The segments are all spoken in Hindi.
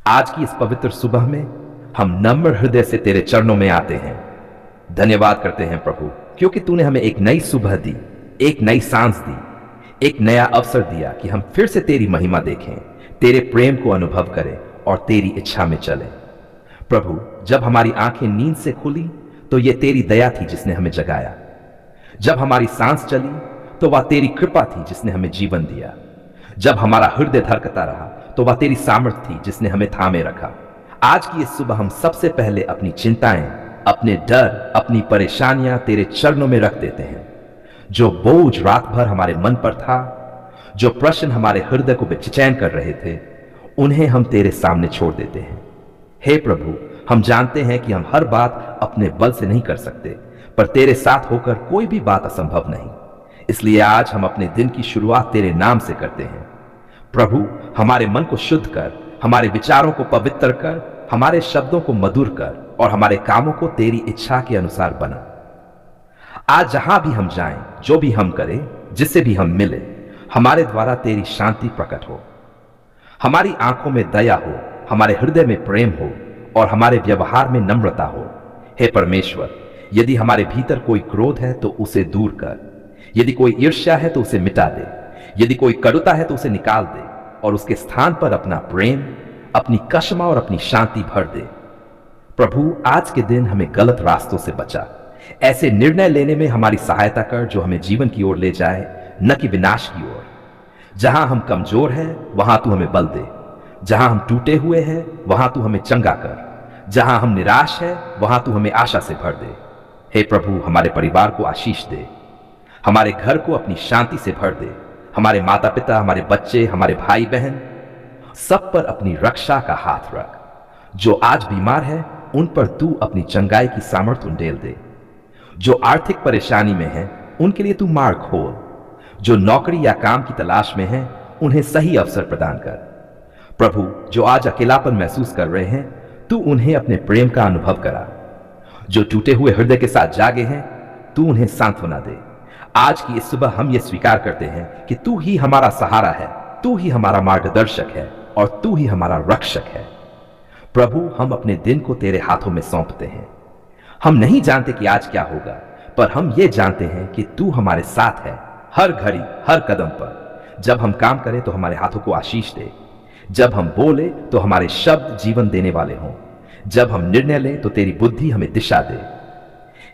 आज की इस पवित्र सुबह में हम नम्र हृदय से तेरे चरणों में आते हैं। धन्यवाद करते हैं प्रभु, क्योंकि तूने हमें एक नई सुबह दी, एक नई सांस दी, एक नया अवसर दिया कि हम फिर से तेरी महिमा देखें, तेरे प्रेम को अनुभव करें और तेरी इच्छा में चलें। प्रभु, जब हमारी आंखें नींद से खुली तो ये तेरी दया थी जिसने हमें जगाया। जब हमारी सांस चली तो वह तेरी कृपा थी जिसने हमें जीवन दिया। जब हमारा हृदय धड़कता रहा तो वह तेरी सामर्थ थी जिसने हमें थामे रखा। आज की इस सुबह हम सबसे पहले अपनी चिंताएं, अपने डर, अपनी परेशानियां तेरे चरणों में रख देते हैं। जो बोझ रात भर हमारे मन पर था, जो प्रश्न हमारे हृदय को बेचैन कर रहे थे, उन्हें हम तेरे सामने छोड़ देते हैं। हे प्रभु, हम जानते हैं कि हम हर बात अपने बल से नहीं कर सकते, पर तेरे साथ होकर कोई भी बात असंभव नहीं। इसलिए आज हम अपने दिन की शुरुआत तेरे नाम से करते हैं। प्रभु, हमारे मन को शुद्ध कर, हमारे विचारों को पवित्र कर, हमारे शब्दों को मधुर कर और हमारे कामों को तेरी इच्छा के अनुसार बना। आज जहां भी हम जाएं, जो भी हम करें, जिससे भी हम मिले, हमारे द्वारा तेरी शांति प्रकट हो। हमारी आंखों में दया हो, हमारे हृदय में प्रेम हो और हमारे व्यवहार में नम्रता हो। हे परमेश्वर, यदि हमारे भीतर कोई क्रोध है तो उसे दूर कर, यदि कोई ईर्ष्या है तो उसे मिटा दे, यदि कोई कटुता है तो उसे निकाल दे और उसके स्थान पर अपना प्रेम, अपनी क्षमा और अपनी शांति भर दे। प्रभु, आज के दिन हमें गलत रास्तों से बचा। ऐसे निर्णय लेने में हमारी सहायता कर जो हमें जीवन की ओर ले जाए, न कि विनाश की ओर। जहां हम कमजोर हैं वहां तू हमें बल दे, जहां हम टूटे हुए हैं वहां तू हमें चंगा कर, जहां हम निराश है वहां तू हमें आशा से भर दे। हे प्रभु, हमारे परिवार को आशीष दे, हमारे घर को अपनी शांति से भर दे। हमारे माता पिता, हमारे बच्चे, हमारे भाई बहन, सब पर अपनी रक्षा का हाथ रख। जो आज बीमार है उन पर तू अपनी चंगाई की सामर्थ उंडेल दे। जो आर्थिक परेशानी में है उनके लिए तू मार्ग खोल। जो नौकरी या काम की तलाश में है उन्हें सही अवसर प्रदान कर। प्रभु, जो आज अकेलापन महसूस कर रहे हैं, तू उन्हें अपने प्रेम का अनुभव करा। जो टूटे हुए हृदय के साथ जागे हैं, तू उन्हें सांत्वना दे। आज की इस सुबह हम ये स्वीकार करते हैं कि तू ही हमारा सहारा है, तू ही हमारा मार्गदर्शक है और तू ही हमारा रक्षक है। प्रभु, हम अपने दिन को तेरे हाथों में सौंपते हैं। हम नहीं जानते कि आज क्या होगा, पर हम ये जानते हैं कि तू हमारे साथ है, हर घड़ी, हर कदम पर। जब हम काम करें तो हमारे हाथों को आशीष दे, जब हम बोले तो हमारे शब्द जीवन देने वाले हों, जब हम निर्णय लें तो तेरी बुद्धि हमें दिशा दे।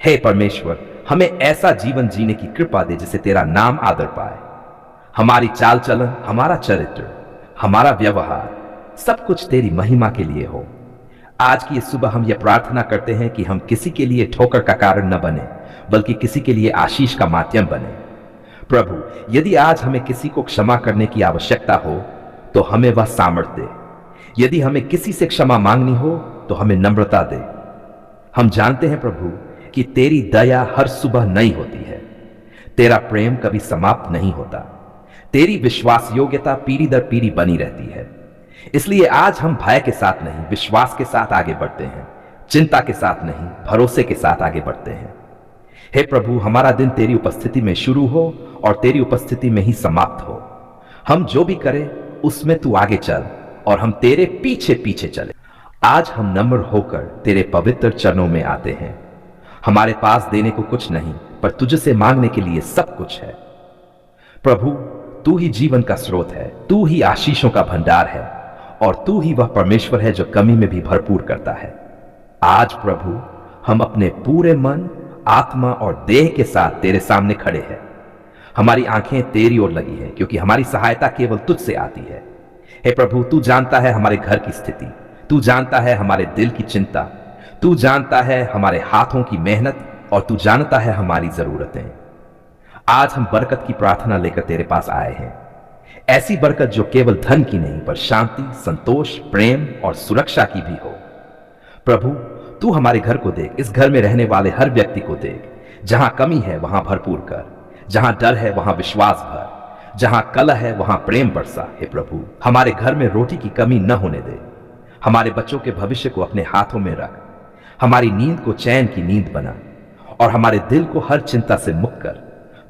हे परमेश्वर, हमें ऐसा जीवन जीने की कृपा दे जिसे तेरा नाम आदर पाए। हमारी चाल चलन, हमारा चरित्र, हमारा व्यवहार, सब कुछ तेरी महिमा के लिए हो। आज की इस सुबह हम यह प्रार्थना करते हैं कि हम किसी के लिए ठोकर का कारण न बने, बल्कि किसी के लिए आशीष का माध्यम बने। प्रभु, यदि आज हमें किसी को क्षमा करने की आवश्यकता हो तो हमें वह सामर्थ्य दे। यदि हमें किसी से क्षमा मांगनी हो तो हमें नम्रता दे। हम जानते हैं प्रभु कि तेरी दया हर सुबह नई होती है, तेरा प्रेम कभी समाप्त नहीं होता, तेरी विश्वास योग्यता पीढ़ी दर पीढ़ी बनी रहती है। इसलिए आज हम भय के साथ नहीं, विश्वास के साथ आगे बढ़ते हैं, चिंता के साथ नहीं, भरोसे के साथ आगे बढ़ते हैं। हे प्रभु, हमारा दिन तेरी उपस्थिति में शुरू हो और तेरी उपस्थिति में ही समाप्त हो। हम जो भी करें उसमें तू आगे चल और हम तेरे पीछे पीछे चले। आज हम नम्र होकर तेरे पवित्र चरणों में आते हैं। हमारे पास देने को कुछ नहीं, पर तुझसे मांगने के लिए सब कुछ है। प्रभु, तू ही जीवन का स्रोत है, तू ही आशीषों का भंडार है और तू ही वह परमेश्वर है जो कमी में भी भरपूर करता है। आज प्रभु, हम अपने पूरे मन, आत्मा और देह के साथ तेरे सामने खड़े हैं। हमारी आंखें तेरी ओर लगी हैं क्योंकि हमारी सहायता केवल तुझसे आती है। हे प्रभु, तू जानता है हमारे घर की स्थिति, तू जानता है हमारे दिल की चिंता, तू जानता है हमारे हाथों की मेहनत और तू जानता है हमारी जरूरतें। आज हम बरकत की प्रार्थना लेकर तेरे पास आए हैं। ऐसी बरकत जो केवल धन की नहीं, पर शांति, संतोष, प्रेम और सुरक्षा की भी हो। प्रभु, तू हमारे घर को देख, इस घर में रहने वाले हर व्यक्ति को देख। जहां कमी है वहां भरपूर कर, जहां डर है वहां विश्वास भर, जहां कलह है वहां प्रेम बरसा। हे प्रभु, हमारे घर में रोटी की कमी न होने दे। हमारे बच्चों के भविष्य को अपने हाथों में रख। हमारी नींद को चैन की नींद बना और हमारे दिल को हर चिंता से मुक्त कर।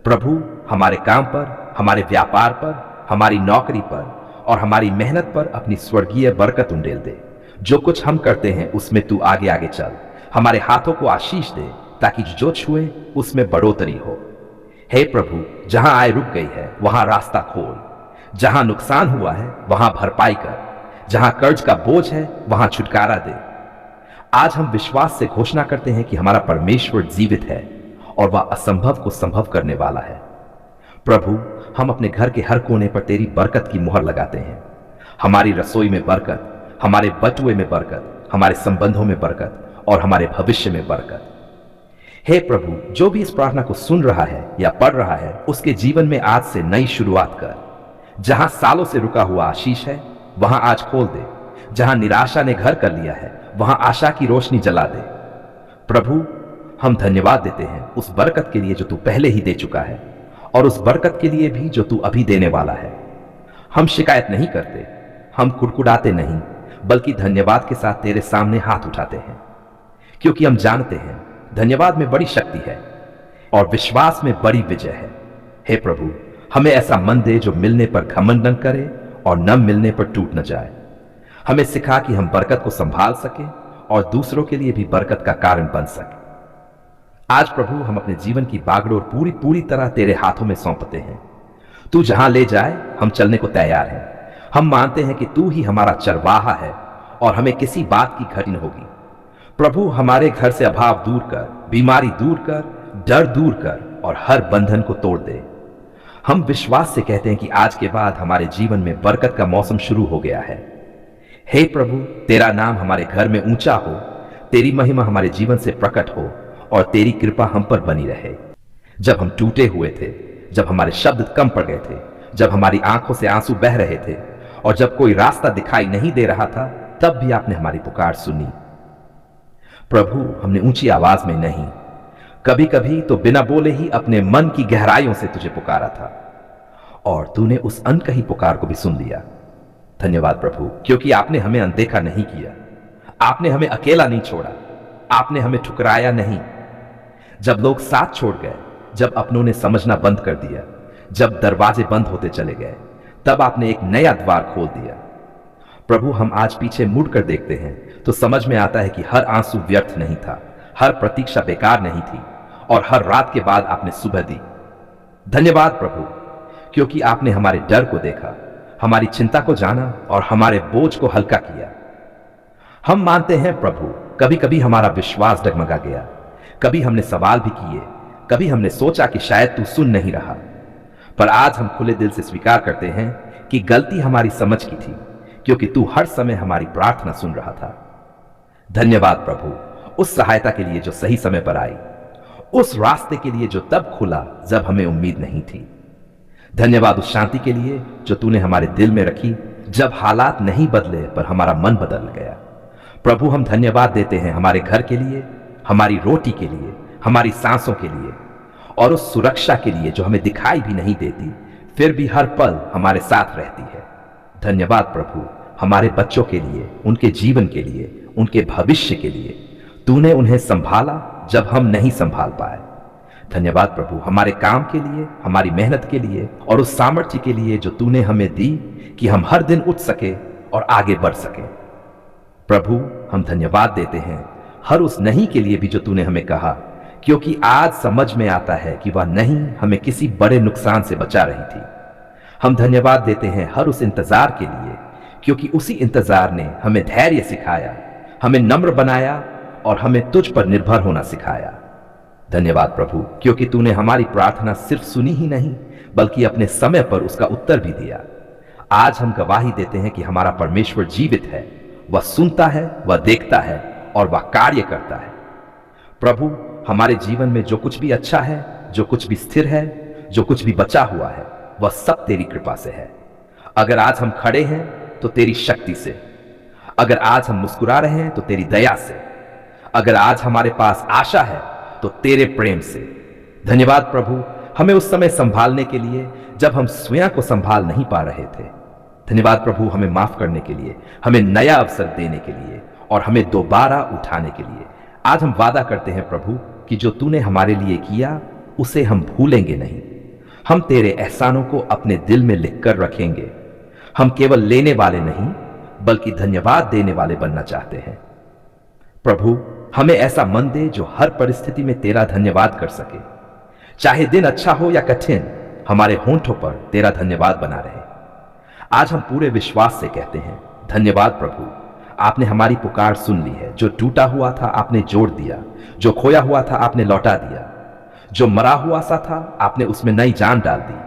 प्रभु, हमारे काम पर, हमारे व्यापार पर, हमारी नौकरी पर और हमारी मेहनत पर अपनी स्वर्गीय बरकत उंडेल दे। जो कुछ हम करते हैं उसमें तू आगे आगे चल, हमारे हाथों को आशीष दे ताकि जो छुए उसमें बढ़ोतरी हो। हे प्रभु, जहां आय रुक गई है वहां रास्ता खोल, जहां नुकसान हुआ है वहां भरपाई कर, जहां कर्ज का बोझ है वहां छुटकारा दे। आज हम विश्वास से घोषणा करते हैं कि हमारा परमेश्वर जीवित है और वह असंभव को संभव करने वाला है। प्रभु, हम अपने घर के हर कोने पर तेरी बरकत की मुहर लगाते हैं। हमारी रसोई में बरकत, हमारे बटुए में बरकत, हमारे संबंधों में बरकत और हमारे भविष्य में बरकत। हे प्रभु, जो भी इस प्रार्थना को सुन रहा है या पढ़ रहा है, उसके जीवन में आज से नई शुरुआत कर। जहां सालों से रुका हुआ आशीष है वहां आज खोल दे, जहां निराशा ने घर कर लिया है वहां आशा की रोशनी जला दे। प्रभु, हम धन्यवाद देते हैं उस बरकत के लिए जो तू पहले ही दे चुका है और उस बरकत के लिए भी जो तू अभी देने वाला है। हम शिकायत नहीं करते, हम कुड़कुड़ाते नहीं, बल्कि धन्यवाद के साथ तेरे सामने हाथ उठाते हैं, क्योंकि हम जानते हैं धन्यवाद में बड़ी शक्ति है और विश्वास में बड़ी विजय है। हे प्रभु, हमें ऐसा मन दे जो मिलने पर घमंड न करे और न मिलने पर टूट न जाए। हमें सिखा कि हम बरकत को संभाल सके और दूसरों के लिए भी बरकत का कारण बन सके। आज प्रभु, हम अपने जीवन की बागडोर पूरी तरह तेरे हाथों में सौंपते हैं। तू जहां ले जाए हम चलने को तैयार हैं। हम मानते हैं कि तू ही हमारा चरवाहा है और हमें किसी बात की घटी न होगी। प्रभु, हमारे घर से अभाव दूर कर, बीमारी दूर कर, डर दूर कर और हर बंधन को तोड़ दे। हम विश्वास से कहते हैं कि आज के बाद हमारे जीवन में बरकत का मौसम शुरू हो गया है। हे प्रभु, तेरा नाम हमारे घर में ऊंचा हो, तेरी महिमा हमारे जीवन से प्रकट हो और तेरी कृपा हम पर बनी रहे। जब हम टूटे हुए थे, जब हमारे शब्द कम पड़ गए थे, जब हमारी आंखों से आंसू बह रहे थे और जब कोई रास्ता दिखाई नहीं दे रहा था, तब भी आपने हमारी पुकार सुनी। प्रभु, हमने ऊंची आवाज में नहीं, कभी कभी तो बिना बोले ही अपने मन की गहराइयों से तुझे पुकारा था और तूने उस अनकही पुकार को भी सुन लिया। धन्यवाद प्रभु, क्योंकि आपने हमें अनदेखा नहीं किया, आपने हमें अकेला नहीं छोड़ा, आपने हमें ठुकराया नहीं। जब लोग साथ छोड़ गए, जब अपनों ने समझना बंद कर दिया, जब दरवाजे बंद होते चले गए, तब आपने एक नया द्वार खोल दिया। प्रभु, हम आज पीछे मुड़कर देखते हैं तो समझ में आता है कि हर आंसू व्यर्थ नहीं था, हर प्रतीक्षा बेकार नहीं थी और हर रात के बाद आपने सुबह दी। धन्यवाद प्रभु, क्योंकि आपने हमारे डर को देखा, हमारी चिंता को जाना और हमारे बोझ को हल्का किया। हम मानते हैं प्रभु, कभी कभी हमारा विश्वास डगमगा गया, कभी हमने सवाल भी किए, कभी हमने सोचा कि शायद तू सुन नहीं रहा, पर आज हम खुले दिल से स्वीकार करते हैं कि गलती हमारी समझ की थी, क्योंकि तू हर समय हमारी प्रार्थना सुन रहा था। धन्यवाद प्रभु, उस सहायता के लिए जो सही समय पर आई, उस रास्ते के लिए जो तब खुला जब हमें उम्मीद नहीं थी। धन्यवाद उस शांति के लिए जो तूने हमारे दिल में रखी जब हालात नहीं बदले पर हमारा मन बदल गया। प्रभु, हम धन्यवाद देते हैं हमारे घर के लिए, हमारी रोटी के लिए, हमारी सांसों के लिए और उस सुरक्षा के लिए जो हमें दिखाई भी नहीं देती फिर भी हर पल हमारे साथ रहती है। धन्यवाद प्रभु, हमारे बच्चों के लिए, उनके जीवन के लिए, उनके भविष्य के लिए तूने उन्हें संभाला जब हम नहीं संभाल पाए। धन्यवाद प्रभु, हमारे काम के लिए, हमारी मेहनत के लिए और उस सामर्थ्य के लिए जो तूने हमें दी कि हम हर दिन उठ सके और आगे बढ़ सके। प्रभु, हम धन्यवाद देते हैं हर उस नहीं के लिए भी जो तूने हमें कहा, क्योंकि आज समझ में आता है कि वह नहीं हमें किसी बड़े नुकसान से बचा रही थी। हम धन्यवाद देते हैं हर उस इंतजार के लिए, क्योंकि उसी इंतजार ने हमें धैर्य सिखाया, हमें नम्र बनाया और हमें तुझ पर निर्भर होना सिखाया। धन्यवाद प्रभु, क्योंकि तूने हमारी प्रार्थना सिर्फ सुनी ही नहीं बल्कि अपने समय पर उसका उत्तर भी दिया। आज हम गवाही देते हैं कि हमारा परमेश्वर जीवित है, वह सुनता है, वह देखता है और वह कार्य करता है। प्रभु, हमारे जीवन में जो कुछ भी अच्छा है, जो कुछ भी स्थिर है, जो कुछ भी बचा हुआ है, वह सब तेरी कृपा से है। अगर आज हम खड़े हैं तो तेरी शक्ति से, अगर आज हम मुस्कुरा रहे हैं तो तेरी दया से, अगर आज हमारे पास आशा है तो तेरे प्रेम से। धन्यवाद प्रभु, हमें उस समय संभालने के लिए जब हम स्वयं को संभाल नहीं पा रहे थे। धन्यवाद प्रभु, हमें माफ करने के लिए, हमें नया अवसर देने के लिए और हमें दोबारा उठाने के लिए। आज हम वादा करते हैं प्रभु कि जो तूने हमारे लिए किया उसे हम भूलेंगे नहीं। हम तेरे एहसानों को अपने दिल में लिखकर रखेंगे। हम केवल लेने वाले नहीं बल्कि धन्यवाद देने वाले बनना चाहते हैं। प्रभु, हमें ऐसा मन दे जो हर परिस्थिति में तेरा धन्यवाद कर सके। चाहे दिन अच्छा हो या कठिन, हमारे होंठों पर तेरा धन्यवाद बना रहे। आज हम पूरे विश्वास से कहते हैं, धन्यवाद प्रभु, आपने हमारी पुकार सुन ली है। जो टूटा हुआ था आपने जोड़ दिया, जो खोया हुआ था आपने लौटा दिया, जो मरा हुआ सा था आपने उसमें नई जान डाल दी।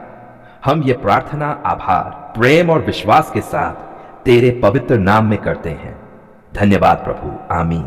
हम ये प्रार्थना आभार, प्रेम और विश्वास के साथ तेरे पवित्र नाम में करते हैं। धन्यवाद प्रभु, आमीन।